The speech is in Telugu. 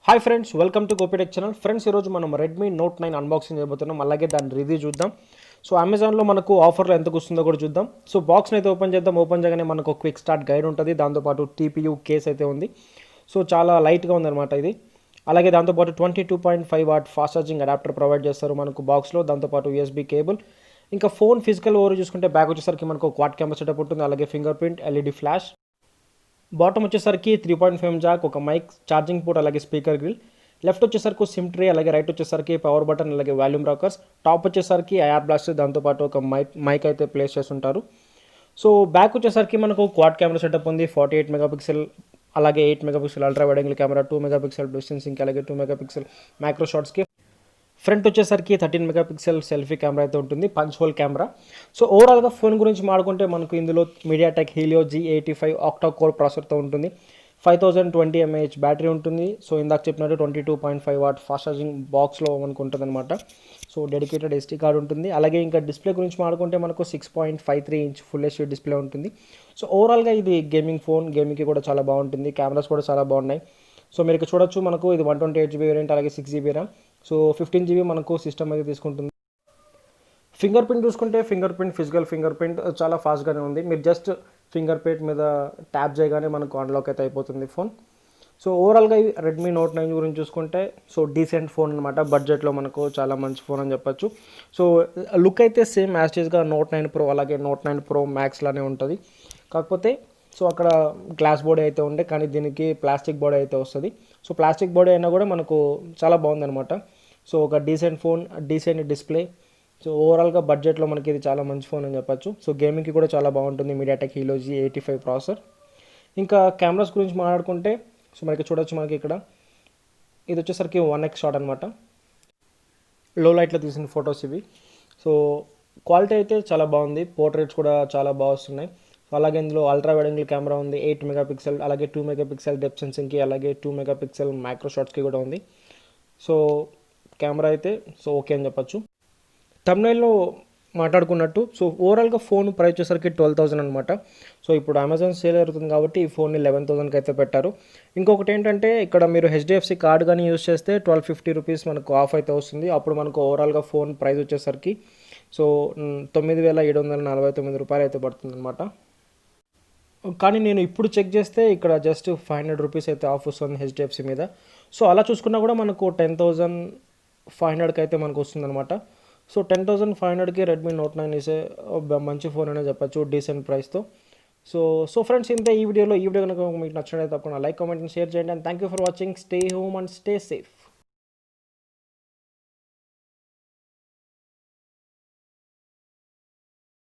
Hi friends, welcome to Gopi tech channel. Friends, ఈరోజు మనం రెడ్మీ నోట్ 9 అన్బాక్సింగ్ చేయబోతున్నాం. అలాగే దాని రివ్యూ చూద్దాం. సో అమెజాన్లో మనకు ఆఫర్లో ఎంతకు వస్తుందో కూడా చూద్దాం. సో బాక్స్ని అయితే ఓపెన్ చేద్దాం. ఓపెన్ చేయగానే మనకు ఒక క్విక్ స్టార్ట్ గైడ్ ఉంటుంది. దాంతోపాటు టీపీయూ కేస్ అయితే ఉంది. సో చాలా లైట్గా ఉందన్నమాట ఇది. అలాగే దాంతోపాటు 22.5 watt fast charging adapter provide చేస్తారు మనకు బాక్స్లో. దాంతోపాటు యూఎస్బీ కేబుల్. ఇంకా ఫోన్ ఫిజికల్ ఓవర్ చూసుకుంటే బ్యాక్ వచ్చేసరికి మనకు క్వాడ్ కెమెరా సెటప్ ఉంటుంది. అలాగే finger print, LED flash. Bottom వచ్చేసరికి 3.5 జాక్, ఒక మైక్, ఛార్జింగ్ పోర్ట్, అలాగే స్పీకర్ గ్రిల్. లెఫ్ట్ వచ్చేసరికి సిమ్ ట్రే, అలాగే రైట్ వచ్చేసరికి పవర్ బటన్, అలాగే వాల్యూమ్ రాకర్స్. టాప్ వచ్చేసరికి ఐఆర్ బ్లాస్టర్, దాంతోపాటు ఒక మైక్ అయితే ప్లేస్ చేస్తుంటారు. సో బ్యాక్ వచ్చేసరికి మనకు క్వాడ్ కెమెరా సెటప్ ఉంది. 48 మెగాపిక్సెల్, అలాగే 8 megapixel ultra wide angle camera, 2 megapixel distancing, అలాగే 2 మెగాపిక్సెల్ మైక్రో షాట్స్కి. ఫ్రంట్ వచ్చేసరికి 13 మెగాపిక్సెల్ సెల్ఫీ కెమెరా అయితే ఉంటుంది, పంచ్ హోల్ కెమెరా. సో ఓవరాల్గా ఫోన్ గురించి మాట్లాడుకుంటే మనకు ఇందులో MediaTek Helio G85 octa core ప్రాసెసర్తో ఉంటుంది. 5020 mAh బ్యాటరీ ఉంటుంది. సో ఇందాక చెప్పినట్టు 22.5 వాట్ ఫాస్ట్ ఛార్జింగ్ బాక్స్లో మనకు ఉంటుంది అనమాట. సో డెడికేటెడ్ ఎస్టీ కార్డ్ ఉంటుంది. అలాగే ఇంకా డిస్ప్లే గురించి మాట్లాడుకుంటే మనకు 6.53 ఇంచ్ ఫుల్ హెచ్డీ డిస్ప్లే ఉంటుంది. సో ఓవరాల్గా ఇది గేమింగ్ ఫోన్, గేమింగ్కి కూడా చాలా బాగుంటుంది. కెమెరాస్ కూడా చాలా బాగున్నాయి. సో మీరు ఇక్కడ చూడొచ్చు, మనకు ఇది 128GB వేరియంట్, అలాగే 6GB ర్యామ్. సో 15GB మనకు సిస్టమ్ అయితే తీసుకుంటుంది. ఫింగర్ ప్రింట్ చూసుకుంటే ఫిజికల్ ఫింగర్ ప్రింట్ చాలా ఫాస్ట్గానే ఉంది. మీరు జస్ట్ ఫింగర్ ప్రింట్ మీద ట్యాప్ చేయగానే మనకు అన్లాక్ అయితే అయిపోతుంది ఫోన్. సో ఓవరాల్గా రెడ్మీ నోట్ 9 గురించి చూసుకుంటే సో డీసెంట్ ఫోన్ అనమాట. బడ్జెట్లో మనకు చాలా మంచి ఫోన్ అని చెప్పొచ్చు. సో లుక్ అయితే సేమ్ యాస్టీస్గా నోట్ 9 ప్రో, అలాగే నోట్ 9 ప్రో మ్యాక్స్ లానే ఉంటుంది. కాకపోతే సో అక్కడ గ్లాస్ బాడీ అయితే ఉండే, కానీ దీనికి ప్లాస్టిక్ బాడీ అయితే వస్తుంది. సో ప్లాస్టిక్ బాడీ అయినా కూడా మనకు చాలా బాగుందనమాట. సో ఒక decent phone, decent display. So ఓవరాల్గా బడ్జెట్లో మనకి ఇది చాలా మంచి ఫోన్ అని చెప్పొచ్చు. సో గేమింగ్కి కూడా చాలా బాగుంటుంది. MediaTek Helio G85 processor. ఇంకా కెమెరాస్ గురించి మాట్లాడుకుంటే సో మనకి చూడొచ్చు, మనకి ఇక్కడ ఇది వచ్చేసరికి 1x షాట్ అనమాట. లో లైట్లో తీసిన ఫొటోస్ ఇవి. సో క్వాలిటీ అయితే చాలా బాగుంది. పోర్ట్రేట్స్ కూడా చాలా బాగా వస్తున్నాయి. సో అలాగే ఇందులో అల్ట్రా వైడ్ యాంగిల్ కెమెరా ఉంది, 8 మెగాపిక్సెల్, అలాగే 2 మెగాపిక్సెల్ డెప్త్ సెన్సింగ్కి, అలాగే 2 మెగాపిక్సెల్ మైక్రో షాట్స్కి కూడా ఉంది. సో కెమెరా అయితే సో ఓకే అని చెప్పొచ్చు. థంబ్నెయిల్లో మాట్లాడుకున్నట్టు సో ఓవరాల్గా ఫోన్ ప్రైస్ వచ్చేసరికి 12,000 అనమాట. సో ఇప్పుడు అమెజాన్ సేల్ జరుగుతుంది కాబట్టి ఈ ఫోన్ని 11,000కి అయితే పెట్టారు. ఇంకొకటి ఏంటంటే ఇక్కడ మీరు హెచ్డిఎఫ్సి కార్డ్ కానీ యూస్ చేస్తే 1250 రూపీస్ మనకు ఆఫ్ అయితే వస్తుంది. అప్పుడు మనకు ఓవరాల్గా ఫోన్ ప్రైస్ వచ్చేసరికి సో 9,749 రూపాయలు అయితే పడుతుంది అనమాట. కానీ నేను ఇప్పుడు చెక్ చేస్తే ఇక్కడ జస్ట్ 500 రూపీస్ అయితే ఆఫ్ వస్తుంది హెచ్డిఎఫ్సి మీద. సో అలా చూసుకున్నా కూడా మనకు 10,500కి అయితే మనకు వస్తుంది అనమాట. సో 10,500కి రెడ్మీ నోట్ 9 ఇసే మంచి ఫోన్ అనే చెప్పచ్చు, డీసెంట్ ప్రైస్తో. సో ఫ్రెండ్స్, ఇంతే ఈ వీడియో కనుక మీకు నచ్చినట్లయితే తప్పకుండా లైక్, కామెంట్, షేర్ చేయండి. And thank you for watching. Stay home and stay safe.